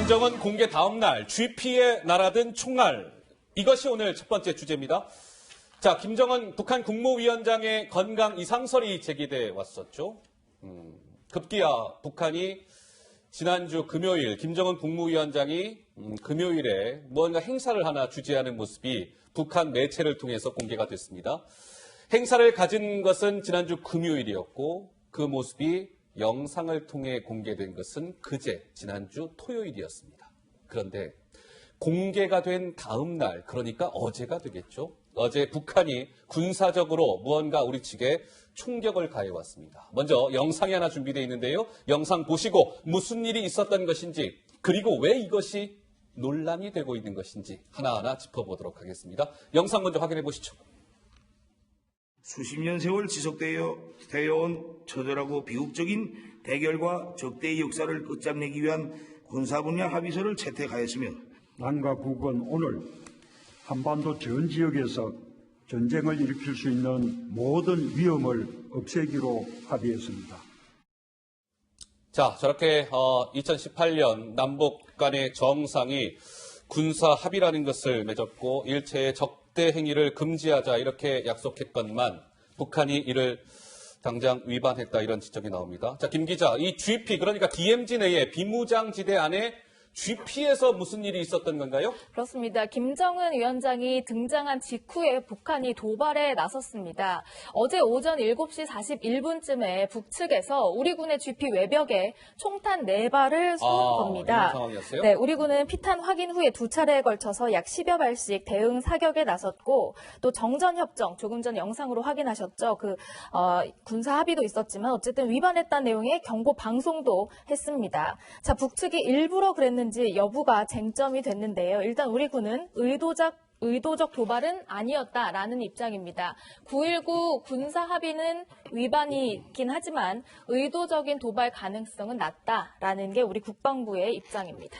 김정은 공개 다음 날 GP에 날아든 총알. 이것이 오늘 첫 번째 주제입니다. 자, 김정은 북한 국무위원장의 건강 이상설이 제기돼 왔었죠. 급기야 북한이 지난주 금요일 김정은 국무위원장이 금요일에 무언가 행사를 하나 주재하는 모습이 북한 매체를 통해서 공개가 됐습니다. 행사를 가진 것은 지난주 금요일이었고 그 모습이 영상을 통해 공개된 것은 그제 지난주 토요일이었습니다. 그런데 공개가 된 다음 날, 그러니까 어제가 되겠죠. 어제 북한이 군사적으로 무언가 우리 측에 충격을 가해왔습니다. 먼저 영상이 하나 준비되어 있는데요. 영상 보시고 무슨 일이 있었던 것인지, 그리고 왜 이것이 논란이 되고 있는 것인지 하나하나 짚어보도록 하겠습니다. 영상 먼저 확인해 보시죠. 수십 년 세월 지속되어 온 처절하고 비극적인 대결과 적대의 역사를 끝장내기 위한 군사 분야 합의서를 채택하였으며 남과 국은 오늘 한반도 전 지역에서 전쟁을 일으킬 수 있는 모든 위험을 없애기로 합의했습니다. 자, 저렇게 2018년 남북 간의 정상이 군사 합의라는 것을 맺었고 일체의 적대 행위를 금지하자 이렇게 약속했건만 북한이 이를 당장 위반했다 이런 지적이 나옵니다. 자, 김 기자, 이 GP 그러니까 DMZ 내에 비무장지대 안에 GP에서 무슨 일이 있었던 건가요? 그렇습니다. 김정은 위원장이 등장한 직후에 북한이 도발에 나섰습니다. 어제 오전 7시 41분쯤에 북측에서 우리 군의 GP 외벽에 총탄 4발을 쏘는 겁니다. 이런 상황이었어요? 네, 우리 군은 피탄 확인 후에 2차례에 걸쳐서 약 10여 발씩 대응 사격에 나섰고 또 정전협정, 조금 전 영상으로 확인하셨죠. 군사 합의도 있었지만 어쨌든 위반했다는 내용의 경고 방송도 했습니다. 자, 북측이 일부러 그랬는지 여부가 쟁점이 됐는데요. 일단 우리 군은 의도적 도발은 아니었다라는 입장입니다. 9.19 군사 합의는 위반이긴 하지만 의도적인 도발 가능성은 낮다라는 게 우리 국방부의 입장입니다.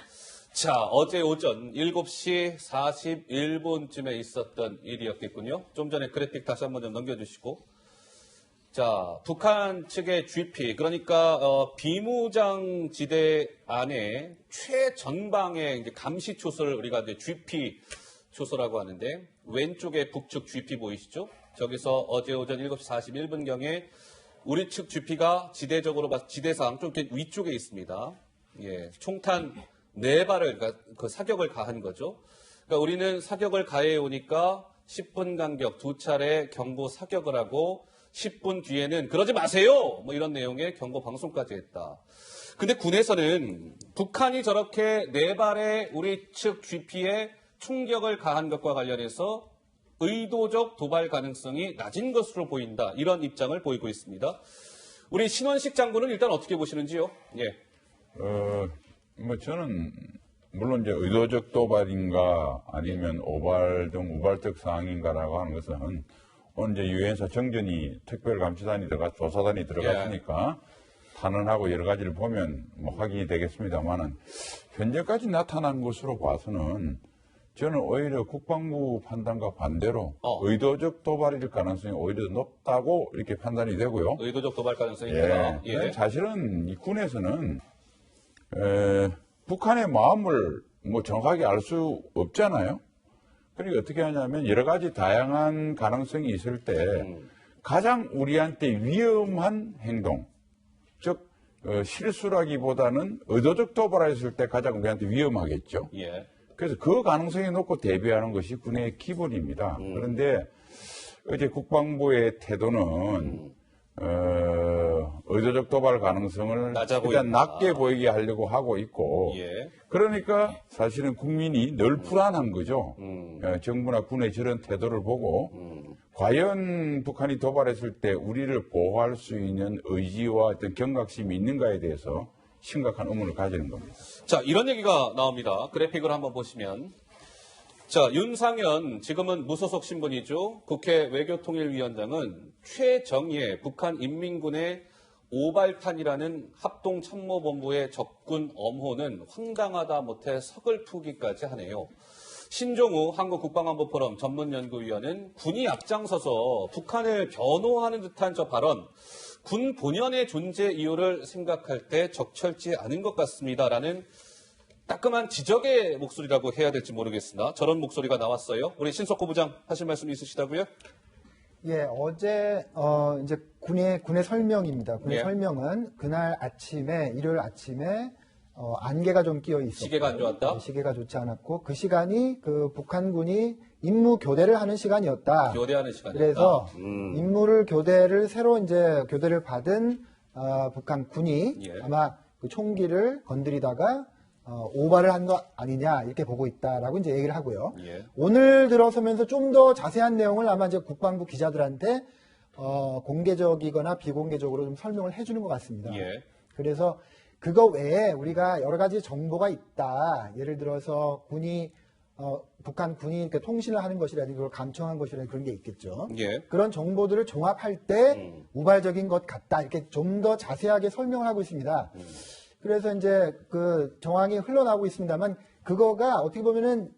자, 어제 오전 7시 41분쯤에 있었던 일이었겠군요. 좀 전에 그래픽 다시 한번 좀 넘겨주시고. 자, 북한 측의 GP, 그러니까 비무장지대 안에 최전방의 이제 감시 초소를 우리가 이제 GP 초소라고 하는데 왼쪽에 북측 GP 보이시죠? 저기서 어제 오전 7시 41분경에 우리 측 GP가 지대적으로 지대상 좀 이렇게 위쪽에 있습니다. 예, 총탄 4발을 그러니까 그 사격을 가한 거죠. 그러니까 우리는 사격을 가해 오니까 10분 간격 2차례 경고 사격을 하고 10분 뒤에는 그러지 마세요! 뭐 이런 내용의 경고 방송까지 했다. 근데 군에서는 북한이 저렇게 4발의 우리 측 GP에 충격을 가한 것과 관련해서 의도적 도발 가능성이 낮은 것으로 보인다. 이런 입장을 보이고 있습니다. 우리 신원식 장군은 일단 어떻게 보시는지요? 예. 저는 물론 이제 의도적 도발인가 아니면 오발 등 우발적 사항인가라고 하는 것은 오늘 이제 유엔사 정전이 특별감시단이 조사단이 들어갔으니까 탄원하고 여러 가지를 보면 뭐 확인이 되겠습니다만은 현재까지 나타난 것으로 봐서는 저는 오히려 국방부 판단과 반대로 의도적 도발일 가능성이 오히려 높다고 이렇게 판단이 되고요. 의도적 도발 가능성이 있다. 예. 사실은 이 군에서는 북한의 마음을 뭐 정확하게 알 수 없잖아요. 그러니까 어떻게 하냐면 여러 가지 다양한 가능성이 있을 때 가장 우리한테 위험한 행동, 즉 실수라기보다는 의도적 도발했을 때 가장 우리한테 위험하겠죠. 예. 그래서 그 가능성에 놓고 대비하는 것이 군의 기본입니다. 그런데 어제 국방부의 태도는 의도적 도발 가능성을 일단 낮게 보이게 하려고 하고 있고 그러니까 사실은 국민이 늘 불안한 거죠. 정부나 군의 저런 태도를 보고 과연 북한이 도발했을 때 우리를 보호할 수 있는 의지와 어떤 경각심이 있는가에 대해서 심각한 의문을 가지는 겁니다. 자, 이런 얘기가 나옵니다. 그래픽을 한번 보시면 자, 윤상현 지금은 무소속 신분이죠. 국회 외교통일위원장은 최정예 북한 인민군의 오발탄이라는 합동참모본부의 적군 엄호는 황당하다 못해 서글프기까지 하네요. 신종우 한국국방안보포럼 전문연구위원은 군이 앞장서서 북한을 변호하는 듯한 저 발언, 군 본연의 존재 이유를 생각할 때 적절치 않은 것 같습니다라는 따끔한 지적의 목소리라고 해야 될지 모르겠으나 저런 목소리가 나왔어요. 우리 신석호 부장 하실 말씀 있으시다고요? 예, 어제 이제 군의 설명입니다. 군의 예. 설명은 그날 아침에 일요일 아침에 안개가 좀 끼어 있었고 시계가 안 좋았다? 시계가 좋지 않았고 그 시간이 그 북한군이 임무 교대를 하는 시간이었다. 교대하는 시간이었다. 그래서 임무를 새로 이제 교대를 받은 북한 군이 예. 아마 그 총기를 건드리다가 오바를 한 거 아니냐 이렇게 보고 있다라고 이제 얘기를 하고요. 예. 오늘 들어서면서 좀 더 자세한 내용을 아마 이제 국방부 기자들한테 공개적이거나 비공개적으로 좀 설명을 해주는 것 같습니다. 예. 그래서 그거 외에 우리가 여러 가지 정보가 있다. 예를 들어서 북한 군이 이렇게 통신을 하는 것이라든지 그걸 감청한 것이라든지 그런 게 있겠죠. 예. 그런 정보들을 종합할 때 우발적인 것 같다. 이렇게 좀 더 자세하게 설명을 하고 있습니다. 그래서 이제 그 정황이 흘러나오고 있습니다만 그거가 어떻게 보면은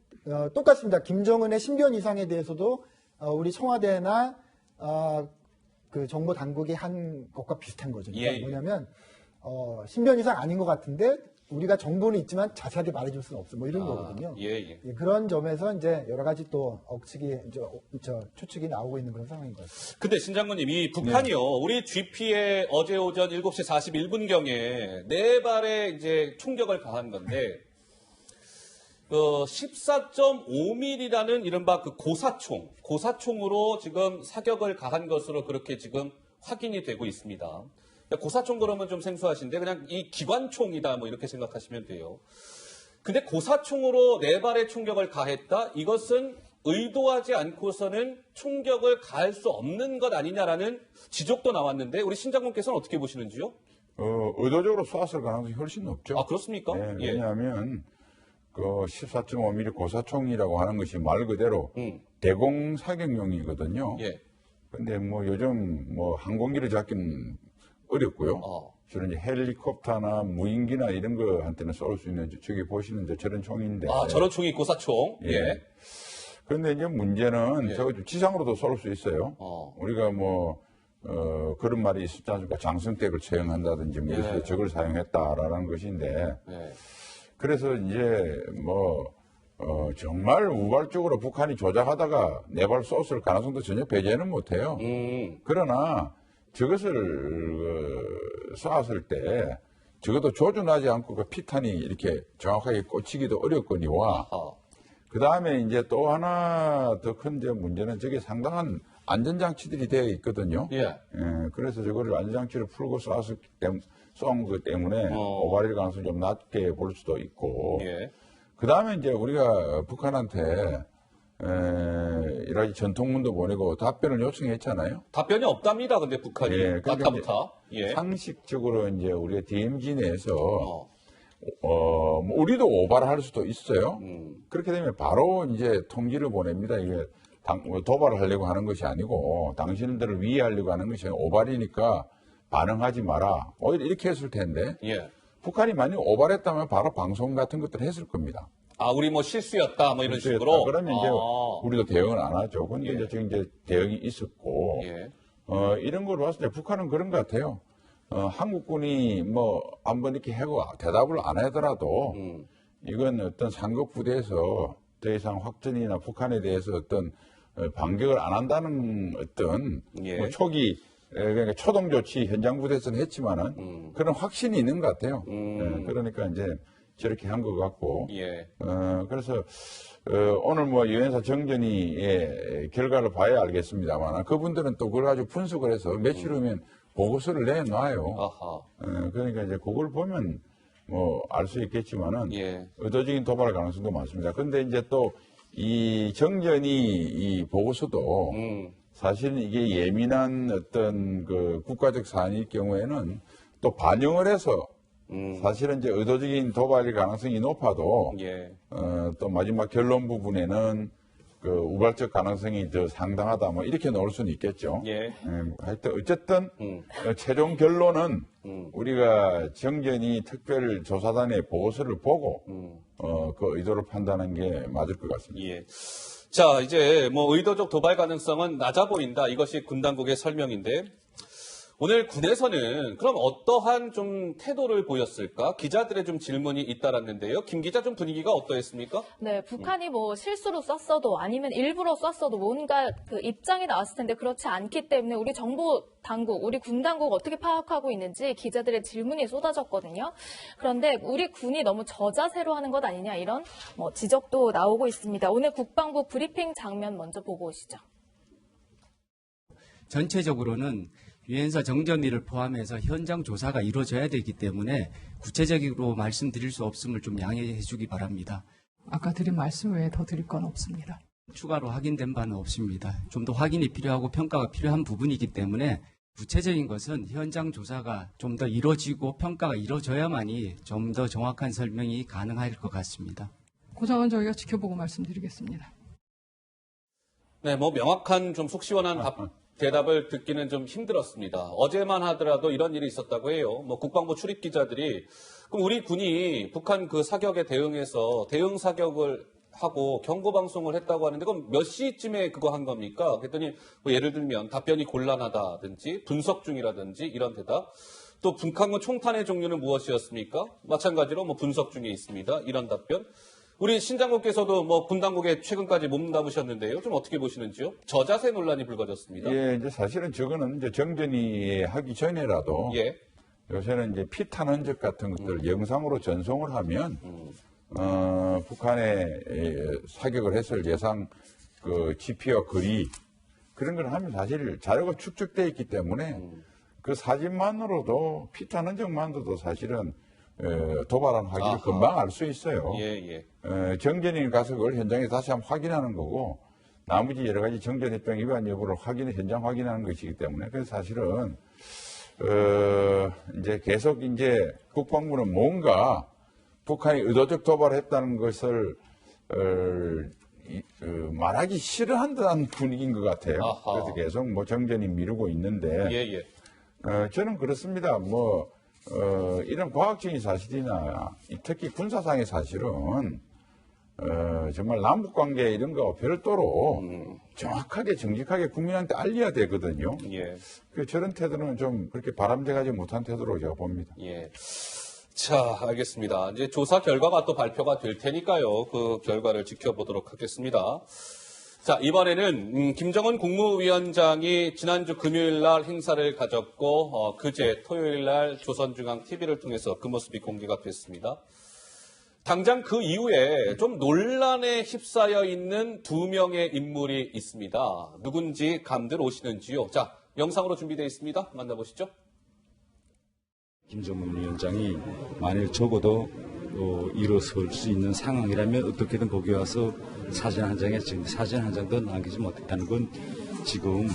똑같습니다. 김정은의 신변 이상에 대해서도 우리 청와대나 그 정보 당국이 한 것과 비슷한 거죠. 그러니까 예, 예. 뭐냐면 신변 이상 아닌 것 같은데 우리가 정보는 있지만 자세하게 말해줄 수는 없어. 뭐 이런 거거든요. 예. 예, 그런 점에서 이제 여러 가지 또 추측이 나오고 있는 그런 상황인 것 같습니다. 근데 신 장군님, 이 북한이요, 우리 GP에 어제 오전 7시 41분경에 4발의 이제 총격을 가한 건데, 14.5mm라는 이른바 그 고사총으로 지금 사격을 가한 것으로 그렇게 지금 확인이 되고 있습니다. 고사총 그러면 좀 생소하신데 그냥 이 기관총이다 뭐 이렇게 생각하시면 돼요. 근데 고사총으로 4발의 총격을 가했다? 이것은 의도하지 않고서는 총격을 가할 수 없는 것 아니냐라는 지적도 나왔는데 우리 신 장군께서는 어떻게 보시는지요? 의도적으로 쐈을 가능성이 훨씬 높죠. 아, 그렇습니까? 예, 예. 왜냐하면 그 14.5mm 고사총이라고 하는 것이 말 그대로 음. 대공 사격용이거든요. 예. 근데 뭐 요즘 뭐 항공기를 잡기는 어렵고요. 주로 이제 헬리콥터나 무인기나 이런 거한테는 쏠 수 있는 저기 보시는 저런 총인데. 아, 저런 총이 고사총. 예. 그런데 이제 문제는 예. 저거 지상으로도 쏠 수 있어요. 우리가 뭐 그런 말이 있었지 않습니까? 장성택을 처형한다든지 뭐 이래서 예. 저걸 사용했다라는 것인데. 예. 그래서 이제 뭐 정말 우발적으로 북한이 조작하다가 4발 쏘을 가능성도 전혀 배제는 못해요. 그러나 저것을 쐈을 때 적어도 조준하지 않고 그 피탄이 이렇게 정확하게 꽂히기도 어렵거니와 그 다음에 이제 또 하나 더 큰 문제는 저게 상당한 안전장치들이 되어 있거든요. 예. 그래서 저거를 안전장치를 풀고 쏜 것 때문에 오발일 가능성이 좀 낮게 볼 수도 있고 예. 그 다음에 이제 우리가 북한한테 여러 가지 전통문도 보내고 답변을 요청했잖아요. 답변이 없답니다. 근데 북한이. 예, 그러니까 까타부타. 예. 상식적으로 이제 우리가 DMZ 내에서 뭐 우리도 오발할 수도 있어요. 그렇게 되면 바로 이제 통지를 보냅니다. 이게 도발을 하려고 하는 것이 아니고 당신들을 위해하려고 하는 것이 아니고 오발이니까 반응하지 마라. 오히려 이렇게 했을 텐데 예. 북한이 만약 오발했다면 바로 방송 같은 것들을 했을 겁니다. 아, 우리 뭐 실수였다. 뭐 이런 실수였다. 식으로. 그러면 이제 우리도 대응을 안 하죠. 근데 이제 지금 이제 대응이 있었고 예. 이런 걸 봤을 때 북한은 그런 것 같아요. 한국군이 뭐 한번 이렇게 하고 대답을 안 하더라도 이건 어떤 상급 부대에서 더 이상 확전이나 북한에 대해서 어떤 반격을 안 한다는 어떤 예. 뭐 초기 그러니까 초동 조치 현장 부대에서는 했지만은 그런 확신이 있는 것 같아요. 그러니까 이제 저렇게 한 것 같고. 예. 그래서 오늘 뭐 유엔사 정전이 결과를 봐야 알겠습니다만 그분들은 또 그걸 가지고 분석을 해서 며칠 후면 보고서를 내놔요. 아하. 그러니까 이제 그걸 보면 뭐 알 수 있겠지만은 예. 의도적인 도발 가능성도 많습니다. 근데 이제 또 이 정전이 이 보고서도 사실 이게 예민한 어떤 그 국가적 사안일 경우에는 또 반영을 해서 사실은 이제 의도적인 도발일 가능성이 높아도 예. 또 마지막 결론 부분에는 그 우발적 가능성이 더 상당하다 뭐 이렇게 나올 수는 있겠죠. 예. 하여튼 어쨌든 최종 결론은 우리가 정전이 특별조사단의 보고서를 보고 그 의도를 판단하는 게 맞을 것 같습니다. 예. 자, 이제 뭐 의도적 도발 가능성은 낮아 보인다. 이것이 군 당국의 설명인데 오늘 군에서는 그럼 어떠한 좀 태도를 보였을까? 기자들의 좀 질문이 잇따랐는데요. 김 기자 좀 분위기가 어떠했습니까? 네, 북한이 뭐 실수로 쐈어도 아니면 일부러 쐈어도 뭔가 그 입장이 나왔을 텐데 그렇지 않기 때문에 우리 정보 당국, 우리 군 당국 어떻게 파악하고 있는지 기자들의 질문이 쏟아졌거든요. 그런데 우리 군이 너무 저자세로 하는 것 아니냐 이런 뭐 지적도 나오고 있습니다. 오늘 국방부 브리핑 장면 먼저 보고 오시죠. 전체적으로는 유엔사 정전위를 포함해서 현장 조사가 이루어져야 되기 때문에 구체적으로 말씀드릴 수 없음을 좀 양해해 주기 바랍니다. 아까 드린 말씀 외에 더 드릴 건 없습니다. 추가로 확인된 바는 없습니다. 좀 더 확인이 필요하고 평가가 필요한 부분이기 때문에 구체적인 것은 현장 조사가 좀 더 이루어지고 평가가 이루어져야만이 좀 더 정확한 설명이 가능할 것 같습니다. 그 점은 저희가 지켜보고 말씀드리겠습니다. 네, 뭐 명확한 좀 속 시원한 대답을 듣기는 좀 힘들었습니다. 어제만 하더라도 이런 일이 있었다고 해요. 뭐 국방부 출입 기자들이 그럼 우리 군이 북한 그 사격에 대응해서 대응 사격을 하고 경고 방송을 했다고 하는데 그럼 몇 시쯤에 그거 한 겁니까? 그랬더니 뭐 예를 들면 답변이 곤란하다든지 분석 중이라든지 이런 대답. 또 북한군 총탄의 종류는 무엇이었습니까? 마찬가지로 뭐 분석 중에 있습니다. 이런 답변. 우리 신장군께서도 뭐 군 당국에 최근까지 몸담으셨는데요. 좀 어떻게 보시는지요? 저자세 논란이 불거졌습니다. 예, 이제 사실은 저거는 이제 정전이 하기 전에라도 예. 요새는 이제 피탄 흔적 같은 것들 영상으로 전송을 하면 북한의 사격을 했을 예상 그 지피와 거리 그런 걸 하면 사실 자료가 축적돼 있기 때문에 그 사진만으로도 피탄 흔적만으로도 사실은 도발한 확인을 금방 알 수 있어요. 예. 정전인 가서 그걸 현장에 다시 한번 확인하는 거고 나머지 여러 가지 정전협정 위반 여부를 현장 확인하는 것이기 때문에 그래서 사실은 이제 계속 이제 국방부는 뭔가 북한이 의도적 도발을 했다는 것을 말하기 싫어한다는 분위기인 것 같아요. 아하. 그래서 계속 뭐 정전이 미루고 있는데 예. 저는 그렇습니다. 뭐 이런 과학적인 사실이나 특히 군사상의 사실은 정말 남북관계 이런 거 별도로 정확하게 정직하게 국민한테 알려야 되거든요. 예. 저런 태도는 좀 그렇게 바람직하지 못한 태도로 제가 봅니다. 예. 자, 알겠습니다. 이제 조사 결과가 또 발표가 될 테니까요. 그 결과를 지켜보도록 하겠습니다. 자, 이번에는 김정은 국무위원장이 지난주 금요일 날 행사를 가졌고 그제 토요일 날 조선중앙TV를 통해서 그 모습이 공개가 됐습니다. 당장 그 이후에 좀 논란에 휩싸여 있는 두 명의 인물이 있습니다. 누군지 감들 오시는지요? 자, 영상으로 준비되어 있습니다. 만나보시죠. 김정은 위원장이 만일 적어도 일어설 수 있는 상황이라면 어떻게든 거기 와서 사진 한 장도 남기지 못했다는 건 지금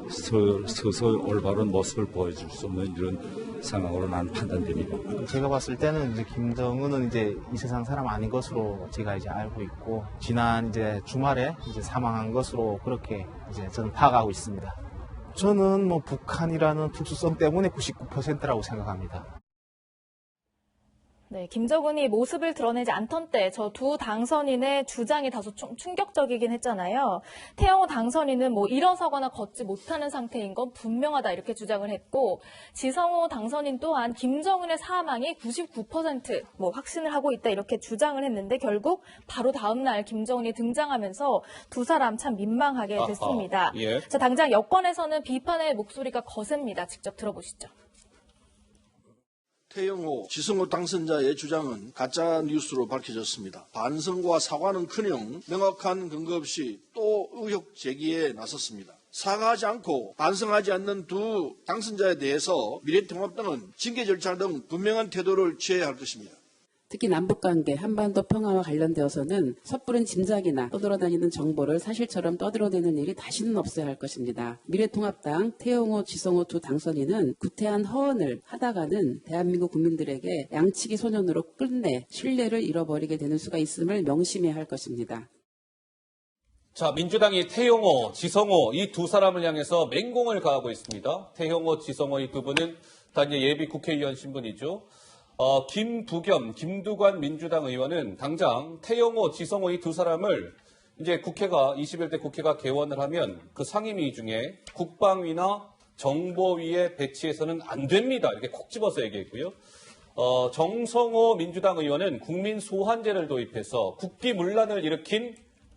서서 올바른 모습을 보여줄 수 없는 이런 상황으로 나는 판단됩니다. 제가 봤을 때는 이제 김정은은 이제 이 세상 사람 아닌 것으로 제가 이제 알고 있고 지난 이제 주말에 이제 사망한 것으로 그렇게 이제 저는 파악하고 있습니다. 저는 뭐 북한이라는 특수성 때문에 99%라고 생각합니다. 네, 김정은이 모습을 드러내지 않던 때 저 두 당선인의 주장이 다소 충격적이긴 했잖아요. 태영호 당선인은 뭐 일어서거나 걷지 못하는 상태인 건 분명하다 이렇게 주장을 했고 지성호 당선인 또한 김정은의 사망이 99% 뭐 확신을 하고 있다 이렇게 주장을 했는데 결국 바로 다음 날 김정은이 등장하면서 두 사람 참 민망하게 됐습니다. 예. 자, 당장 여권에서는 비판의 목소리가 거셉니다. 직접 들어보시죠. 태영호, 지성호 당선자의 주장은 가짜 뉴스로 밝혀졌습니다. 반성과 사과는커녕 명확한 근거 없이 또 의혹 제기에 나섰습니다. 사과하지 않고 반성하지 않는 두 당선자에 대해서 미래통합당은 징계 절차 등 분명한 태도를 취해야 할 것입니다. 특히 남북관계, 한반도 평화와 관련되어서는 섣부른 짐작이나 떠돌아다니는 정보를 사실처럼 떠들어대는 일이 다시는 없어야 할 것입니다. 미래통합당 태영호, 지성호 두 당선인은 구태한 허언을 하다가는 대한민국 국민들에게 양치기 소년으로 끝내 신뢰를 잃어버리게 되는 수가 있음을 명심해야 할 것입니다. 자, 민주당이 태영호, 지성호 이 두 사람을 향해서 맹공을 가하고 있습니다. 태영호, 지성호 이 두 분은 다 이제 예비 국회의원 신분이죠. 김부겸, 김두관 민주당 의원은 당장 태영호, 지성호 이 두 사람을 이제 21대 국회가 개원을 하면 그 상임위 중에 국방위나 정보위에 배치해서는 안 됩니다. 이렇게 콕 집어서 얘기했고요. 정성호 민주당 의원은 국민 소환제를 도입해서 국기문란을 일으킨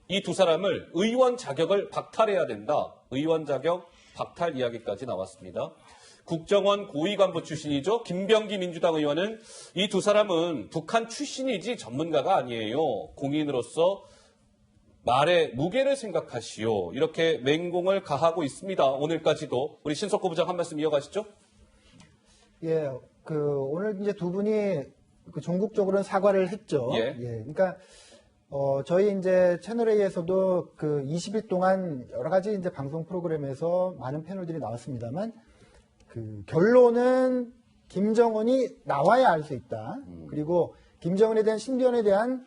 이 두 사람을 의원 자격을 박탈해야 된다. 의원 자격 박탈 이야기까지 나왔습니다. 국정원 고위 간부 출신이죠. 김병기 민주당 의원은 이 두 사람은 북한 출신이지 전문가가 아니에요. 공인으로서 말의 무게를 생각하시오. 이렇게 맹공을 가하고 있습니다. 오늘까지도 우리 신석구 부장 한 말씀 이어가시죠. 예, 오늘 이제 두 분이 전국적으로는 사과를 했죠. 예. 그러니까 저희 이제 채널A에서도 20일 동안 여러 가지 이제 방송 프로그램에서 많은 패널들이 나왔습니다만 결론은 김정은이 나와야 알 수 있다. 그리고 김정은에 대한 신변에 대한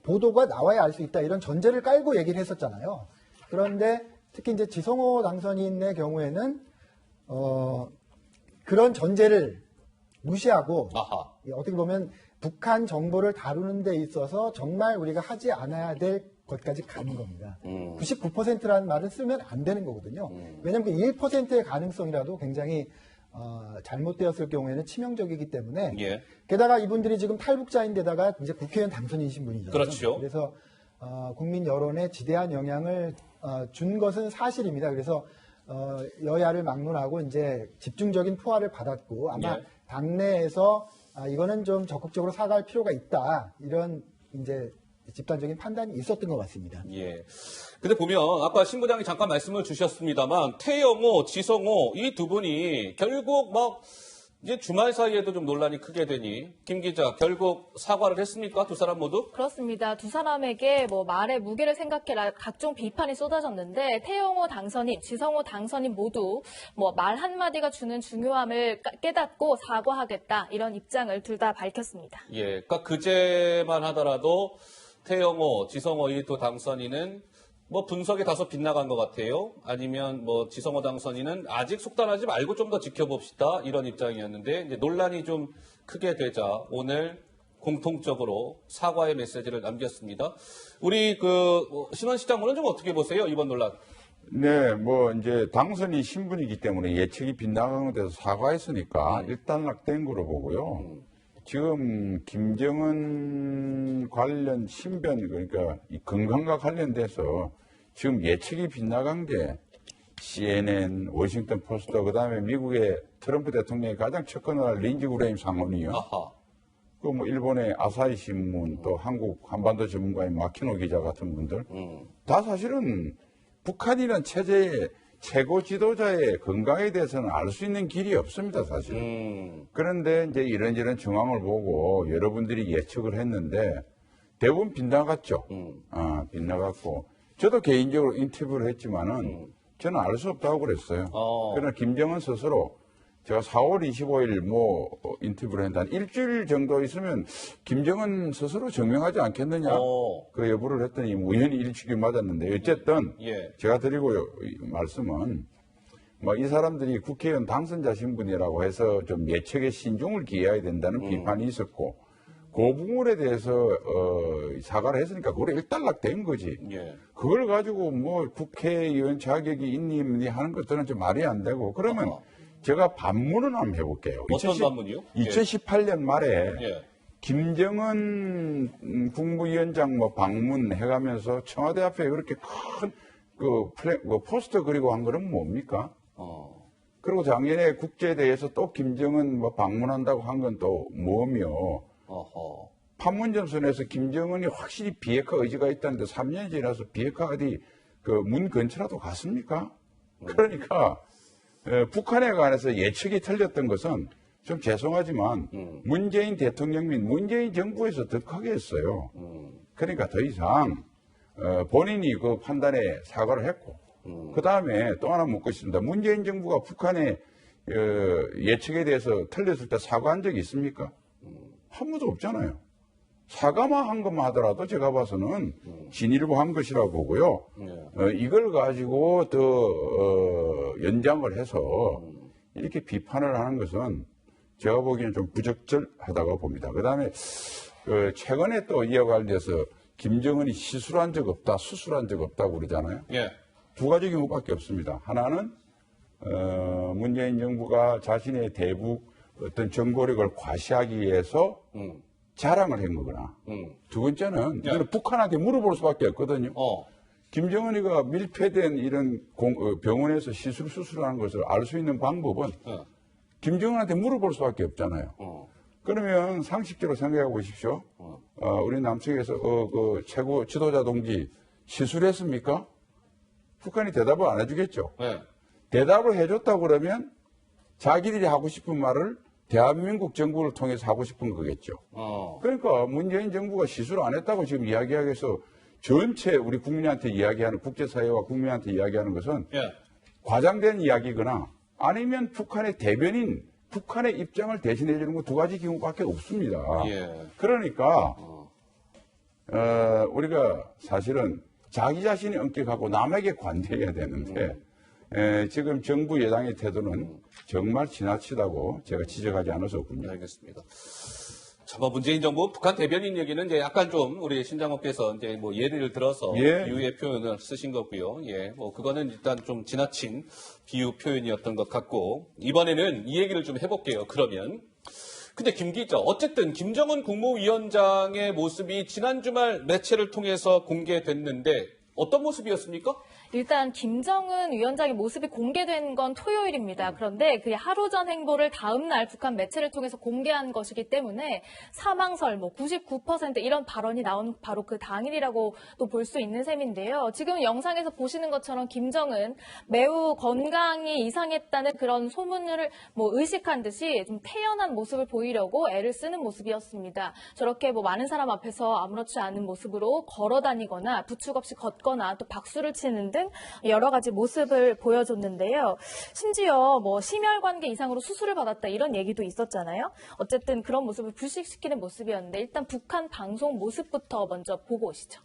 보도가 나와야 알 수 있다. 이런 전제를 깔고 얘기를 했었잖아요. 그런데 특히 이제 지성호 당선인의 경우에는 그런 전제를 무시하고 어떻게 보면 북한 정보를 다루는 데 있어서 정말 우리가 하지 않아야 될 것까지 가는 겁니다. 99%라는 말을 쓰면 안 되는 거거든요. 왜냐하면 그 1%의 가능성이라도 굉장히 잘못되었을 경우에는 치명적이기 때문에 예. 게다가 이분들이 지금 탈북자인데다가 이제 국회의원 당선이신 분이죠. 그렇죠. 그래서 국민 여론에 지대한 영향을 준 것은 사실입니다. 그래서 여야를 막론하고 이제 집중적인 포화를 받았고 아마 예. 당내에서 이거는 좀 적극적으로 사과할 필요가 있다. 이런 이제 집단적인 판단이 있었던 것 같습니다. 예. 근데 보면 아까 신 부장이 잠깐 말씀을 주셨습니다만 태영호, 지성호 이 두 분이 결국 이제 주말 사이에도 좀 논란이 크게 되니 김 기자 결국 사과를 했습니까? 두 사람 모두? 그렇습니다. 두 사람에게 말의 무게를 생각해라 각종 비판이 쏟아졌는데 태영호 당선인, 지성호 당선인 모두 말 한마디가 주는 중요함을 깨닫고 사과하겠다 이런 입장을 둘 다 밝혔습니다. 예. 그러니까 그제만 하더라도 태영호, 지성호 이 두 당선인은 분석이 다소 빗나간 것 같아요. 아니면 지성호 당선인은 아직 속단하지 말고 좀 더 지켜봅시다. 이런 입장이었는데, 이제 논란이 좀 크게 되자 오늘 공통적으로 사과의 메시지를 남겼습니다. 우리 신원 시장님은 좀 어떻게 보세요? 이번 논란. 네, 이제 당선인 신분이기 때문에 예측이 빗나간 데서 사과했으니까 일단락된 거로 보고요. 지금 김정은 관련 신변, 그러니까 이 건강과 관련돼서 지금 예측이 빗나간 게 CNN, 워싱턴 포스트, 그 다음에 미국의 트럼프 대통령이 가장 척건을 린지 그레임 상원이요. 일본의 아사히 신문, 또 한국 한반도 전문가인 마키노 기자 같은 분들. 다 사실은 북한이라는 체제의 최고 지도자의 건강에 대해서는 알 수 있는 길이 없습니다, 사실은. 그런데 이제 이런저런 정황을 보고 여러분들이 예측을 했는데 대부분 빗나갔죠. 빗나갔고. 저도 개인적으로 인터뷰를 했지만은 저는 알 수 없다고 그랬어요. 그러나 김정은 스스로 제가 4월 25일 인터뷰를 했는데 한 일주일 정도 있으면 김정은 스스로 증명하지 않겠느냐 그 여부를 했더니 우연히 일주일이 맞았는데 어쨌든 제가 드리고 말씀은 이 사람들이 국회의원 당선자 신분이라고 해서 좀 예측에 신중을 기해야 된다는 비판이 있었고 그 부분에 대해서 사과를 했으니까 그걸 일단락된 거지. 그걸 가지고 국회의원 자격이 있니 없니 하는 것들은 좀 말이 안 되고 그러면 제가 반문을 한번 해볼게요. 어떤 반문이요? 2018년 말에 김정은 국무위원장 방문해가면서 청와대 앞에 그렇게 큰 포스터 그리고 한 거는 뭡니까? 그리고 작년에 국제대회에서 또 김정은 방문한다고 한 건 또 뭐며? 판문점선에서 김정은이 확실히 비핵화 의지가 있다는데 3년이 지나서 비핵화 어디 문 근처라도 갔습니까? 그러니까 북한에 관해서 예측이 틀렸던 것은 좀 죄송하지만 문재인 대통령 및 문재인 정부에서 더 크게 했어요. 그러니까 더 이상 본인이 그 판단에 사과를 했고 그 다음에 또 하나 묻고 있습니다. 문재인 정부가 북한의 예측에 대해서 틀렸을 때 사과한 적이 있습니까? 한 번도 없잖아요. 사과만 한 것만 하더라도 제가 봐서는 진일보한 것이라고 보고요. 이걸 가지고 더 연장을 해서 이렇게 비판을 하는 것은 제가 보기에는 좀 부적절하다고 봅니다. 그 다음에 최근에 또 이와 관련해서 김정은이 시술한 적 없다, 수술한 적 없다고 그러잖아요. 두 가지 경우밖에 없습니다. 하나는 문재인 정부가 자신의 대북 어떤 정보력을 과시하기 위해서 자랑을 한 거구나. 두 번째는 이거는 북한한테 물어볼 수밖에 없거든요. 김정은이가 밀폐된 이런 병원에서 시술 수술하는 것을 알 수 있는 방법은 김정은한테 물어볼 수밖에 없잖아요. 그러면 상식적으로 생각해 보십시오. 우리 남측에서 그 최고 지도자 동지 시술했습니까? 북한이 대답을 안 해주겠죠. 대답을 해줬다고 그러면 자기들이 하고 싶은 말을 대한민국 정부를 통해서 하고 싶은 거겠죠. 그러니까 문재인 정부가 시술 안 했다고 지금 이야기하기 위해서 전체 우리 국민한테 이야기하는, 국제사회와 국민한테 이야기하는 것은 과장된 이야기거나 아니면 북한의 대변인, 북한의 입장을 대신해 주는 거 두 가지 기준밖에 없습니다. 그러니까 우리가 사실은 자기 자신이 엄격하고 남에게 관대해야 되는데 지금 정부 여당의 태도는 정말 지나치다고 제가 지적하지 않을 수 없군요. 알겠습니다. 자, 뭐 문재인 정부 북한 대변인 얘기는 이제 약간 좀 우리 신장호께서 이제 뭐 예를 들어서 비유의 표현을 쓰신 거고요. 뭐 그거는 일단 좀 지나친 비유 표현이었던 것 같고 이번에는 이 얘기를 좀 해볼게요. 그러면 근데 김 기자, 어쨌든 김정은 국무위원장의 모습이 지난 주말 매체를 통해서 공개됐는데 어떤 모습이었습니까? 일단 김정은 위원장의 모습이 공개된 건 토요일입니다. 그런데 그 하루 전 행보를 다음 날 북한 매체를 통해서 공개한 것이기 때문에 사망설 99% 이런 발언이 나온 바로 그 당일이라고 또 볼 수 있는 셈인데요. 지금 영상에서 보시는 것처럼 김정은 매우 건강이 이상했다는 그런 소문을 의식한 듯이 좀 태연한 모습을 보이려고 애를 쓰는 모습이었습니다. 저렇게 많은 사람 앞에서 아무렇지 않은 모습으로 걸어 다니거나 부축 없이 걷거나 또 박수를 치는 등 여러 가지 모습을 보여줬는데요. 심지어 심혈관계 이상으로 수술을 받았다 이런 얘기도 있었잖아요. 어쨌든 그런 모습을 불식시키는 모습이었는데 일단 북한 방송 모습부터 먼저 보고 오시죠.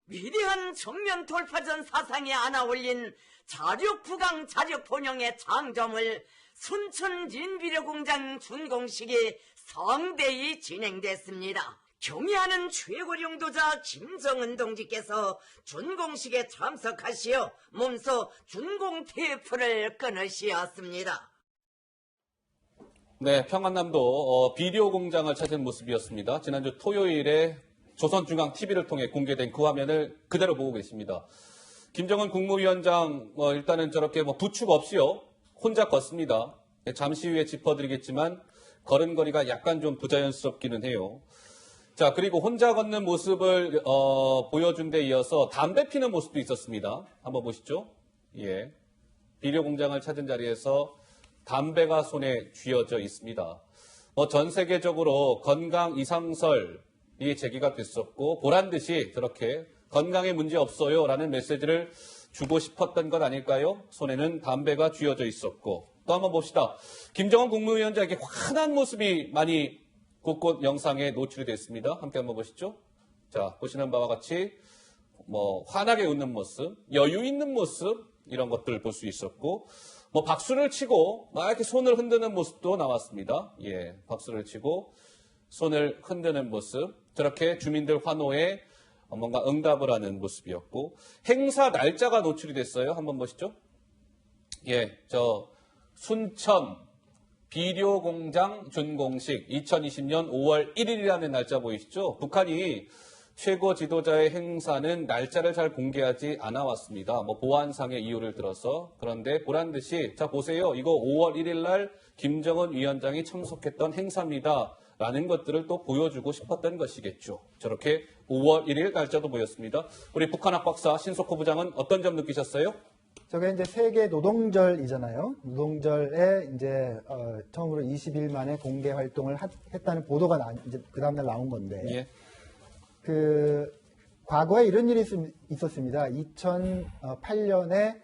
위대한 정면 돌파전 사상에 안아올린 자력부강 자력본영의 창점을 순천 진비료공장 준공식이 성대히 진행됐습니다. 경의하는 최고領導자 김정은 동지께서 준공식에 참석하시어 몸소 준공 테이프를 끊으시었습니다. 네, 평안남도 비디오 공장을 찾은 모습이었습니다. 지난주 토요일에 조선중앙TV를 통해 공개된 그 화면을 그대로 보고 계십니다. 김정은 국무위원장 일단은 저렇게 부축 없이요 혼자 걷습니다. 잠시 후에 짚어드리겠지만 걸음걸이가 약간 좀 부자연스럽기는 해요. 자, 그리고 혼자 걷는 모습을 보여준 데 이어서 담배 피는 모습도 있었습니다. 한번 보시죠. 비료 공장을 찾은 자리에서 담배가 손에 쥐어져 있습니다. 전 세계적으로 건강 이상설이 제기가 됐었고 보란 듯이 저렇게 건강에 문제 없어요 라는 메시지를 주고 싶었던 것 아닐까요? 손에는 담배가 쥐어져 있었고 또 한번 봅시다. 김정은 국무위원장에게 환한 모습이 많이 곳곳 영상에 노출이 됐습니다. 함께 한번 보시죠. 자, 보시는 바와 같이 환하게 웃는 모습, 여유 있는 모습 이런 것들을 볼 수 있었고 박수를 치고 막 이렇게 손을 흔드는 모습도 나왔습니다. 박수를 치고 손을 흔드는 모습, 저렇게 주민들 환호에 뭔가 응답을 하는 모습이었고 행사 날짜가 노출이 됐어요. 한번 보시죠. 저 순천 비료 공장 준공식 2020년 5월 1일이라는 날짜 보이시죠? 북한이 최고 지도자의 행사는 날짜를 잘 공개하지 않아 왔습니다. 보안상의 이유를 들어서. 그런데 보란 듯이 자 보세요. 이거 5월 1일 날 김정은 위원장이 참석했던 행사입니다. 라는 것들을 또 보여주고 싶었던 것이겠죠. 저렇게 5월 1일 날짜도 보였습니다. 우리 북한학 박사 신석호 부장은 어떤 점 느끼셨어요? 저게 이제 세계 노동절이잖아요. 노동절에 이제 처음으로 20일 만에 공개 활동을 했다는 보도가 이제 그 다음날 나온 건데, 과거에 이런 일이 있었습니다. 2008년에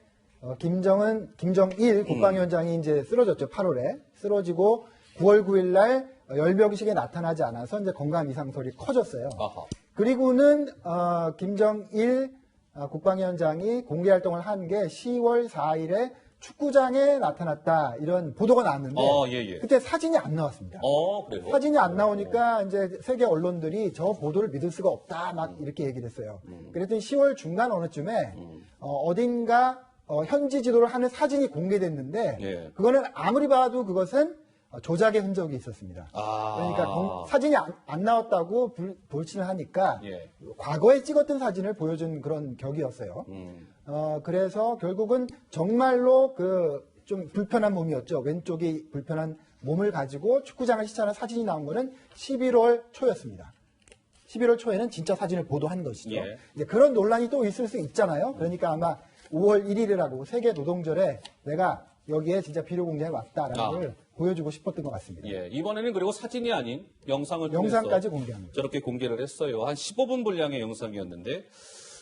김정일 국방위원장이 이제 쓰러졌죠. 8월에 쓰러지고 9월 9일 날 열병식에 나타나지 않아서 이제 건강 이상설이 커졌어요. 그리고는 김정일 국방위원장이 공개 활동을 한 게 10월 4일에 축구장에 나타났다 이런 보도가 나왔는데 그때 사진이 안 나왔습니다. 그래요? 사진이 안 나오니까 이제 세계 언론들이 저 보도를 믿을 수가 없다 막 이렇게 얘기를 했어요. 그랬더니 10월 중간 어느쯤에 어딘가 현지 지도를 하는 사진이 공개됐는데 예. 그거는 아무리 봐도 그것은 조작의 흔적이 있었습니다. 아. 그러니까 사진이 안 나왔다고 돌진을 하니까 예. 과거에 찍었던 사진을 보여준 그런 격이었어요. 그래서 결국은 정말로 좀 불편한 몸이었죠. 왼쪽이 불편한 몸을 가지고 축구장을 시찰하는 사진이 나온 거는 11월 초였습니다. 11월 초에는 진짜 사진을 보도한 것이죠. 예. 이제 그런 논란이 또 있을 수 있잖아요. 그러니까 아마 5월 1일이라고 세계 노동절에 내가 여기에 진짜 비료 공장에 왔다라는 걸 보여주고 싶었던 것 같습니다. 예, 이번에는 그리고 사진이 아닌 영상을 통해서 영상까지 공개한 거죠. 저렇게 공개를 했어요. 한 15분 분량의 영상이었는데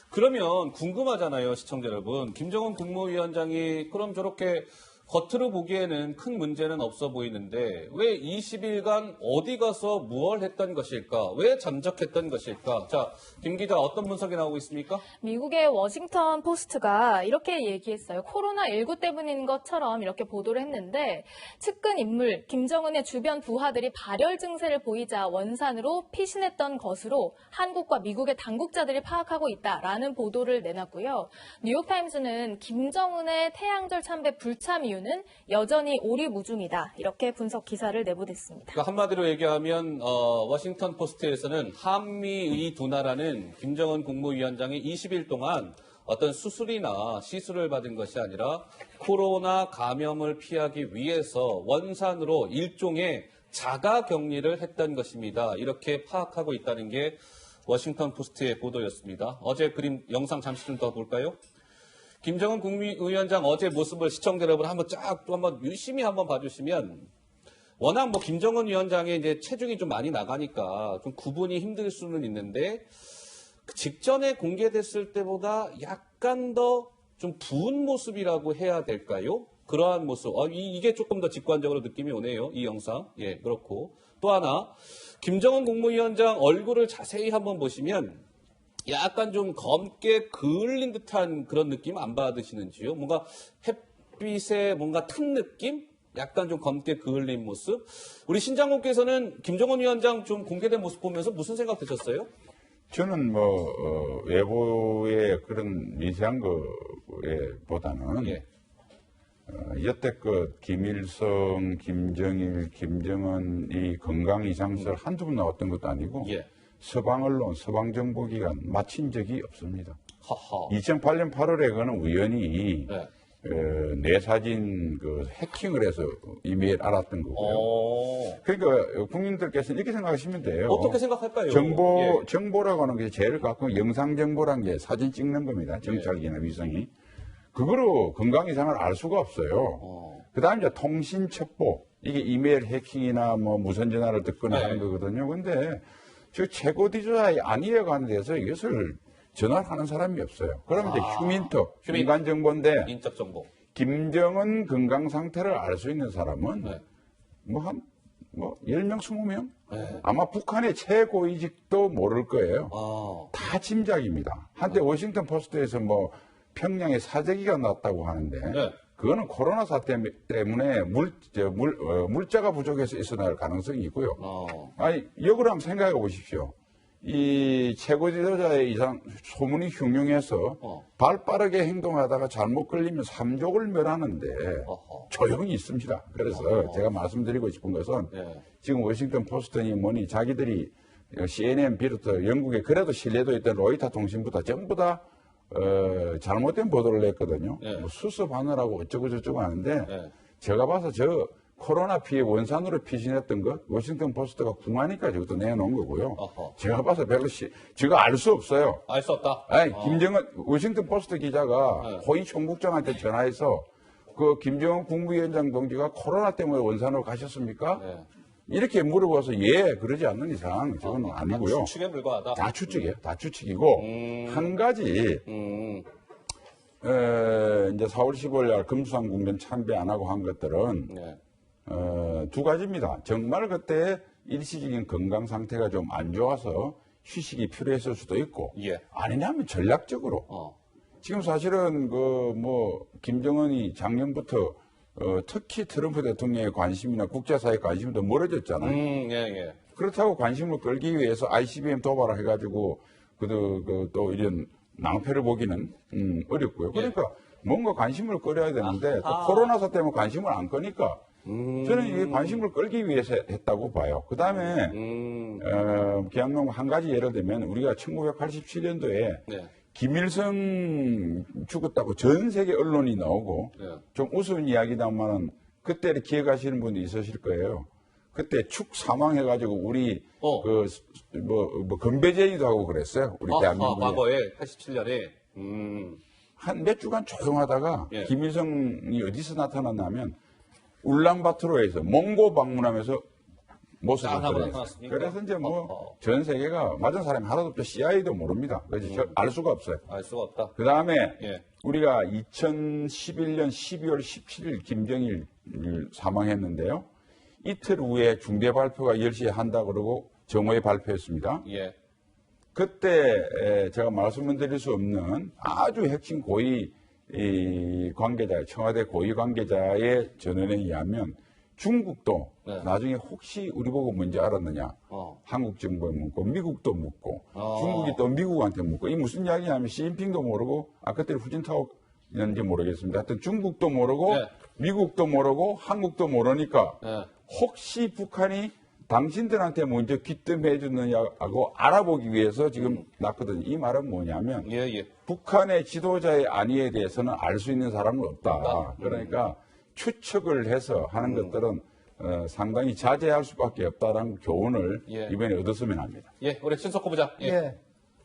그러면 궁금하잖아요, 시청자 여러분. 김정은 국무위원장이 그럼 저렇게 겉으로 보기에는 큰 문제는 없어 보이는데 왜 20일간 어디 가서 무엇을 했던 것일까? 왜 잠적했던 것일까? 자, 김 기자 어떤 분석이 나오고 있습니까? 미국의 워싱턴 포스트가 이렇게 얘기했어요. 코로나19 때문인 것처럼 이렇게 보도를 했는데 측근 인물 김정은의 주변 부하들이 발열 증세를 보이자 원산으로 피신했던 것으로 한국과 미국의 당국자들이 파악하고 있다라는 보도를 내놨고요. 뉴욕타임즈는 김정은의 태양절 참배 불참 이유는 여전히 오리무중이다. 이렇게 분석 기사를 내보냈습니다. 그러니까 한마디로 얘기하면 워싱턴 포스트에서는 한미의 두 나라는 김정은 국무위원장이 20일 동안 어떤 수술이나 시술을 받은 것이 아니라 코로나 감염을 피하기 위해서 원산으로 일종의 자가 격리를 했던 것입니다. 이렇게 파악하고 있다는 게 워싱턴 포스트의 보도였습니다. 어제 그림 영상 잠시 좀 더 볼까요? 김정은 국무위원장 어제 모습을 시청자 여러분 한번 한번 유심히 한번 봐주시면 워낙 김정은 위원장의 이제 체중이 좀 많이 나가니까 좀 구분이 힘들 수는 있는데 그 직전에 공개됐을 때보다 약간 더 좀 부은 모습이라고 해야 될까요? 그러한 모습. 이게 조금 더 직관적으로 느낌이 오네요. 이 영상. 예, 그렇고 또 하나 김정은 국무위원장 얼굴을 자세히 한번 보시면 약간 좀 검게 그을린 듯한 그런 느낌 안 받으시는지요? 뭔가 햇빛에 뭔가 튼 느낌? 약간 좀 검게 그을린 모습? 우리 신장군께서는 김정은 위원장 좀 공개된 모습 보면서 무슨 생각 드셨어요? 저는 외부의 그런 미세한 거보다는 예. 여태껏 김일성, 김정일, 김정은 이 건강 이상설 한두 번 나왔던 것도 아니고 예. 서방 언론, 서방 정보기관 마친 적이 없습니다. 하하. 2008년 8월에 그는 우연히 네. 내 사진 해킹을 해서 이메일 알았던 거고요. 그러니까 국민들께서는 이렇게 생각하시면 돼요. 어떻게 생각할까요? 정보라고 하는 게 제일 가까운 영상 정보란 게 사진 찍는 겁니다. 정찰기나 위성이. 그거로 건강 이상을 알 수가 없어요. 그다음 이제 통신 첩보. 이게 이메일 해킹이나 무선 전화를 듣거나 하는 거거든요. 근데 저 최고 지도자의 안위에 관해 대해서 이것을 전화하는 사람이 없어요. 그러면 이제 휴민터, 인간 정보인데 인적 정보. 김정은 건강 상태를 알 수 있는 사람은 10명, 20명? 아마 북한의 최고위직도 모를 거예요. 다 짐작입니다. 한때 워싱턴 포스트에서 평양에 사재기가 났다고 하는데 그거는 코로나 사태 때문에 물자가 부족해서 있어날 가능성이 있고요. 역으로 한번 생각해 보십시오. 이 최고 지도자의 소문이 흉흉해서 발 빠르게 행동하다가 잘못 걸리면 삼족을 멸하는데 조용히 있습니다. 그래서 제가 말씀드리고 싶은 것은 지금 워싱턴 포스트니 뭐니 자기들이 CNN 비롯해 영국에 그래도 신뢰도 있던 로이터 통신부터 전부 다 잘못된 보도를 냈거든요. 수습하느라고 어쩌고 저쩌고 하는데 제가 봐서 저 코로나 피해 원산으로 피신했던 것 워싱턴 포스트가 궁하니까 저것도 내놓은 거고요. 제가 봐서 별로 제가 알 수 없어요. 알 수 없다. 아니 김정은 워싱턴 포스트 기자가 호위 총국장한테 전화해서 그 김정은 국무위원장 동지가 코로나 때문에 원산으로 가셨습니까? 이렇게 물어봐서 그러지 않는 이상 저건 아니고요. 다 추측에 불과하다. 다 추측이에요. 다 추측이고 한 가지 이제 4월 15일 날 금수산 궁전 참배 안 하고 한 것들은 두 가지입니다. 정말 그때 일시적인 건강 상태가 좀 안 좋아서 휴식이 필요했을 수도 있고 아니냐면 전략적으로 지금 사실은 김정은이 작년부터 특히 트럼프 대통령의 관심이나 국제사회 관심도 멀어졌잖아요. 그렇다고 관심을 끌기 위해서 ICBM 도발을 해가지고 또 이런 낭패를 보기는 어렵고요. 그러니까 뭔가 관심을 끌어야 되는데 또 아하. 코로나 사태 때문에 관심을 안 끄니까 저는 이게 관심을 끌기 위해서 했다고 봐요. 그 다음에 그냥 한 가지 예를 들면 우리가 1987년도에 네. 김일성 죽었다고 전 세계 언론이 나오고 네. 좀 우스운 이야기다만은 그때를 기억하시는 분도 있으실 거예요. 그때 축 사망해가지고 우리 뭐 건배제의도 하고 그랬어요. 우리 대한민국에. 과거에 87년에. 한 몇 주간 조용하다가 예. 김일성이 어디서 나타났냐면 울란바토르에서 몽고 방문하면서 모습을 한번 드러냈어요. 나타났으니까. 그래서 이제 뭐 전 세계가 맞은 사람이 하나도 없죠. CIA도 모릅니다. 그래서 알 수가 없어요. 알 수가 없다. 그 다음에 예. 우리가 2011년 12월 17일 김정일 사망했는데요. 이틀 후에 중대 발표가 10시에 한다 그러고 정오에 발표했습니다. 예. 그때 제가 말씀을 드릴 수 없는 아주 핵심 고위 관계자, 청와대 고위 관계자의 전언에 의하면 중국도 네. 나중에 혹시 우리 보고 뭔지 알았느냐. 한국 정부에 묻고 미국도 묻고 중국이 또 미국한테 묻고 이 무슨 이야기냐면 시진핑도 모르고 그때 후진타오였는지 모르겠습니다. 하여튼 중국도 모르고 네. 미국도 모르고 한국도 모르니까 네. 혹시 북한이 당신들한테 먼저 귀뜸해 주느냐고 알아보기 위해서 지금 났거든요. 이 말은 뭐냐면 북한의 지도자의 안위에 대해서는 알 수 있는 사람은 없다. 그러니까 추측을 해서 하는 것들은 상당히 자제할 수밖에 없다라는 교훈을 이번에 얻었으면 합니다. 예, 우리 신석호 부장. 예.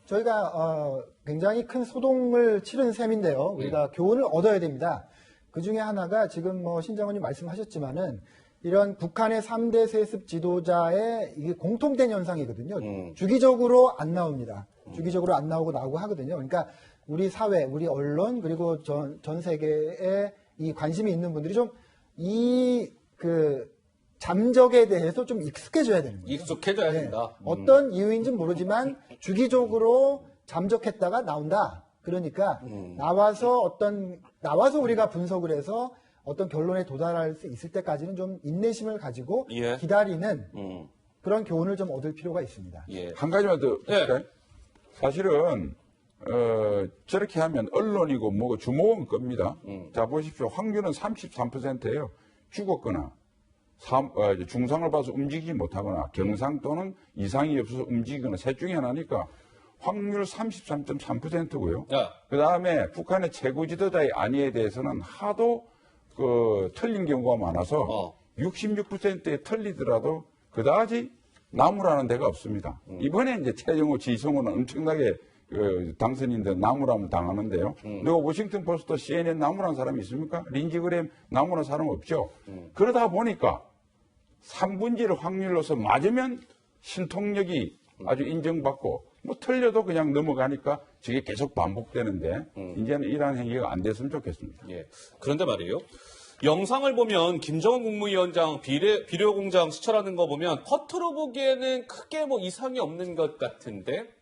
저희가 굉장히 큰 소동을 치른 셈인데요. 우리가 교훈을 얻어야 됩니다. 그 중에 하나가 지금 뭐 신장원님 말씀하셨지만은 이런 북한의 3대 세습 지도자의 이게 공통된 현상이거든요. 주기적으로 안 나옵니다. 주기적으로 안 나오고 하거든요. 그러니까 우리 사회, 우리 언론, 그리고 전 세계에 이 관심이 있는 분들이 좀 잠적에 대해서 좀 익숙해져야 되는 거예요. 익숙해져야 된다. 어떤 이유인지는 모르지만 주기적으로 잠적했다가 나온다. 그러니까 나와서 우리가 분석을 해서 어떤 결론에 도달할 수 있을 때까지는 좀 인내심을 가지고 기다리는 그런 교훈을 좀 얻을 필요가 있습니다. 한 가지만 더 볼까요? 사실은 저렇게 하면 언론이고 뭐고 주목은 겁니다. 자 보십시오. 확률은 33%예요. 죽었거나 중상을 봐서 움직이지 못하거나 경상 또는 이상이 없어서 움직이거나 셋 중에 하나니까 확률 33.3%고요. 그 다음에 북한의 최고 지도자의 안위에 대해서는 하도 틀린 경우가 많아서 66%에 틀리더라도 그다지 나무라는 데가 없습니다. 이번에 이제 최영호, 지성호는 엄청나게 당선인들 나무라면 당하는데요. 그리고 워싱턴 포스트, CNN 나무라는 사람이 있습니까? 린지 그램 나무라는 사람 없죠. 그러다 보니까 3분지를 확률로서 맞으면 신통력이 아주 인정받고 뭐 틀려도 그냥 넘어가니까 저게 계속 반복되는데 이제는 이러한 행위가 안 됐으면 좋겠습니다. 예. 그런데 말이에요. 영상을 보면 김정은 국무위원장 비료공장 시찰하는 거 보면 겉으로 보기에는 크게 뭐 이상이 없는 것 같은데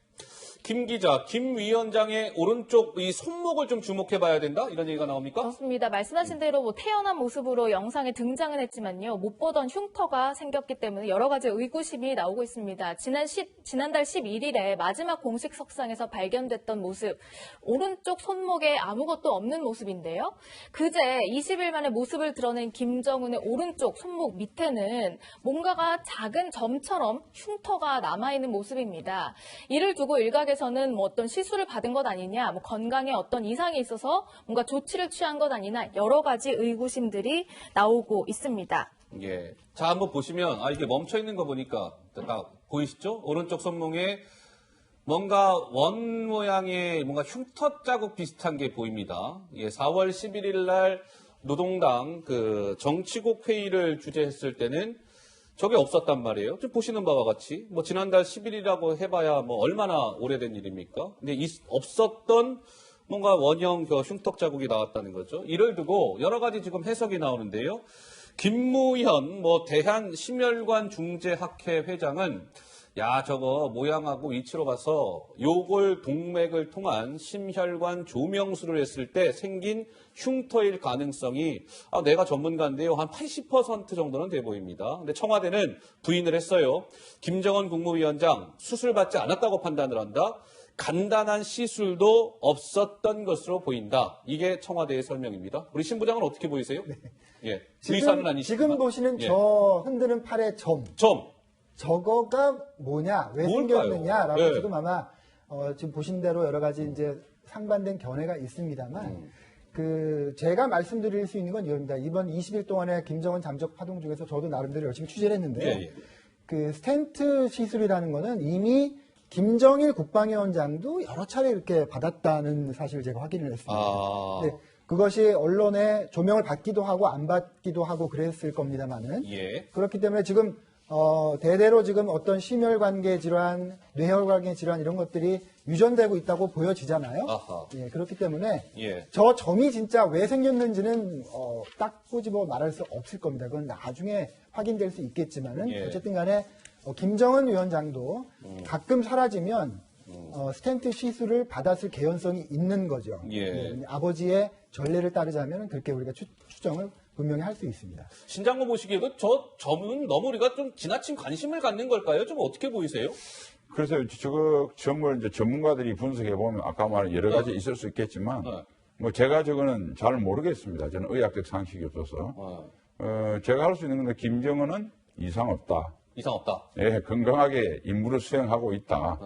김 기자, 김 위원장의 오른쪽 이 손목을 좀 주목해 봐야 된다? 이런 얘기가 나옵니까? 그렇습니다. 말씀하신 대로 뭐 태어난 모습으로 영상에 등장은 했지만요. 못 보던 흉터가 생겼기 때문에 여러 가지 의구심이 나오고 있습니다. 지난달 11일에 마지막 공식 석상에서 발견됐던 모습, 오른쪽 손목에 아무것도 없는 모습인데요. 그제 20일 만에 모습을 드러낸 김정은의 오른쪽 손목 밑에는 뭔가가 작은 점처럼 흉터가 남아있는 모습입니다. 이를 두고 일각에서는 뭐 어떤 시술을 받은 것 아니냐, 뭐 건강에 어떤 이상이 있어서 뭔가 조치를 취한 것 아니냐, 여러 가지 의구심들이 나오고 있습니다. 예. 자, 한번 보시면, 이게 멈춰 있는 거 보니까, 딱 보이시죠? 오른쪽 손목에 뭔가 원 모양의 뭔가 흉터 자국 비슷한 게 보입니다. 예, 4월 11일 날 노동당 정치국 회의를 주재했을 때는 저게 없었단 말이에요. 지금 보시는 바와 같이 뭐 지난달 10일이라고 해봐야 뭐 얼마나 오래된 일입니까? 근데 없었던 뭔가 원형 흉터 자국이 나왔다는 거죠. 이를 두고 여러 가지 지금 해석이 나오는데요. 김무현 대한심혈관 중재학회 회장은 저거 모양하고 위치로 봐서 요골 동맥을 통한 심혈관 조명술을 했을 때 생긴 흉터일 가능성이 내가 전문가인데요. 한 80% 정도는 돼 보입니다. 근데 청와대는 부인을 했어요. 김정은 국무위원장 수술받지 않았다고 판단을 한다. 간단한 시술도 없었던 것으로 보인다. 이게 청와대의 설명입니다. 우리 신부장은 어떻게 보이세요? 예, 의사는 아니시지만. 지금 보시는 예. 저 흔드는 팔의 점. 저거가 뭐냐, 왜 뭘까요? 생겼느냐라고 예. 지금 아마 지금 보신 대로 여러 가지 이제 상반된 견해가 있습니다만, 제가 말씀드릴 수 있는 건 이겁니다. 이번 20일 동안의 김정은 잠적 파동 중에서 저도 나름대로 열심히 취재를 했는데, 예, 예. 그 스텐트 시술이라는 거는 이미 김정일 국방위원장도 여러 차례 이렇게 받았다는 사실을 제가 확인을 했습니다. 네, 그것이 언론에 조명을 받기도 하고 안 받기도 하고 그랬을 겁니다만은, 예. 그렇기 때문에 지금 대대로 지금 어떤 심혈관계 질환, 뇌혈관계 질환 이런 것들이 유전되고 있다고 보여지잖아요. 아하. 예, 그렇기 때문에 예. 저 점이 진짜 왜 생겼는지는 딱 꼬집어 말할 수 없을 겁니다. 그건 나중에 확인될 수 있겠지만은 예. 어쨌든 간에 김정은 위원장도 가끔 사라지면 스텐트 시술을 받았을 개연성이 있는 거죠. 예. 네, 아버지의 전례를 따르자면 그렇게 우리가 추정을 분명히 할 수 있습니다. 신장로 보시기에도 저 점은 너무 우리가 좀 지나친 관심을 갖는 걸까요? 좀 어떻게 보이세요? 그래서 저거 점을 이제 전문가들이 분석해 보면 아까 말한 여러 가지 있을 수 있겠지만 뭐 제가 저거는 잘 모르겠습니다. 저는 의학적 상식이 없어서 제가 할 수 있는 건데 김정은은 이상 없다. 이상 없다. 예, 건강하게 임무를 수행하고 있다.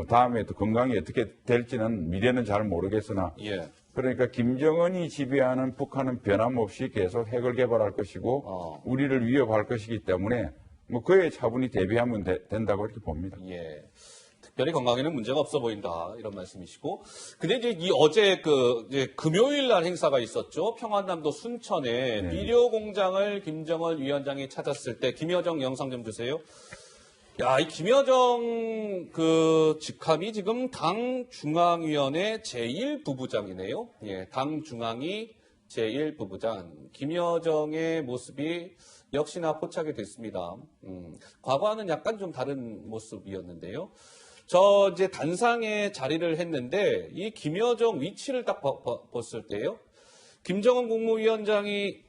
다음에 또 건강이 어떻게 될지는 미래는 잘 모르겠으나 예. 그러니까 김정은이 지배하는 북한은 변함없이 계속 핵을 개발할 것이고 우리를 위협할 것이기 때문에 뭐 그에 차분히 대비하면 된다고 이렇게 봅니다. 예. 특별히 건강에는 문제가 없어 보인다 이런 말씀이시고, 근데 이제 어제 이제 금요일 날 행사가 있었죠. 평안남도 순천에 비료 공장을 김정은 위원장이 찾았을 때 김여정 영상 좀 주세요. 야, 이 김여정 직함이 지금 당 중앙위원회 제1부부장이네요. 예, 당 중앙위 제1부부장 김여정의 모습이 역시나 포착이 됐습니다. 과거와는 약간 좀 다른 모습이었는데요. 저 이제 단상에 자리를 했는데 이 김여정 위치를 딱 봤을 때요. 김정은 국무위원장이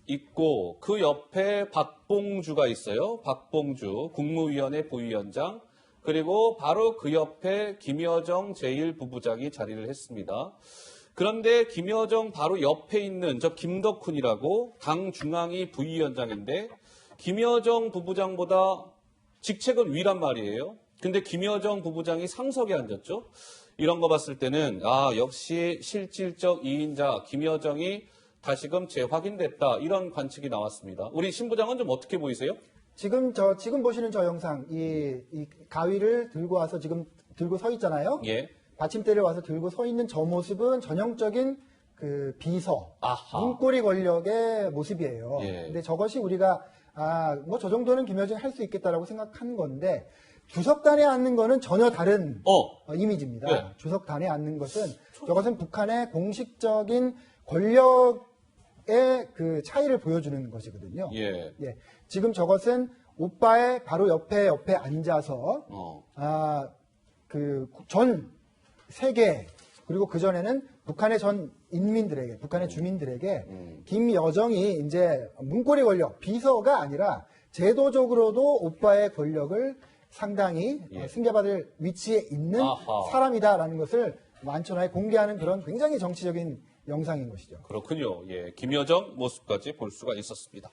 있고 그 옆에 박봉주가 있어요. 박봉주 국무위원회 부위원장, 그리고 바로 그 옆에 김여정 제1부부장이 자리를 했습니다. 그런데 김여정 바로 옆에 있는 저 김덕훈이라고 당 중앙위 부위원장인데 김여정 부부장보다 직책은 위란 말이에요. 근데 김여정 부부장이 상석에 앉았죠. 이런 거 봤을 때는 역시 실질적 2인자 김여정이 다시금 재확인됐다, 이런 관측이 나왔습니다. 우리 신부장은 좀 어떻게 보이세요? 지금 보시는 저 영상, 이 가위를 들고 와서 지금 들고 서 있잖아요. 예. 받침대를 와서 들고 서 있는 저 모습은 전형적인 비서, 아하. 문고리 권력의 모습이에요. 예. 근데 저것이 우리가 뭐 저 정도는 김여정이 할 수 있겠다라고 생각하는 건데, 주석단에 앉는 거는 전혀 다른 이미지입니다. 네. 주석단에 앉는 것은 저것은 북한의 공식적인 권력의 차이를 보여주는 것이거든요. 예. 예. 지금 저것은 오빠의 바로 옆에 앉아서 전 세계, 그리고 그 전에는 북한의 전 인민들에게, 북한의 주민들에게 김여정이 이제 문고리 권력, 비서가 아니라 제도적으로도 오빠의 권력을 상당히 승계받을 위치에 있는 사람이다라는 것을 완전하게 공개하는 그런 굉장히 정치적인 영상인 것이죠. 그렇군요. 예, 김여정 모습까지 볼 수가 있었습니다.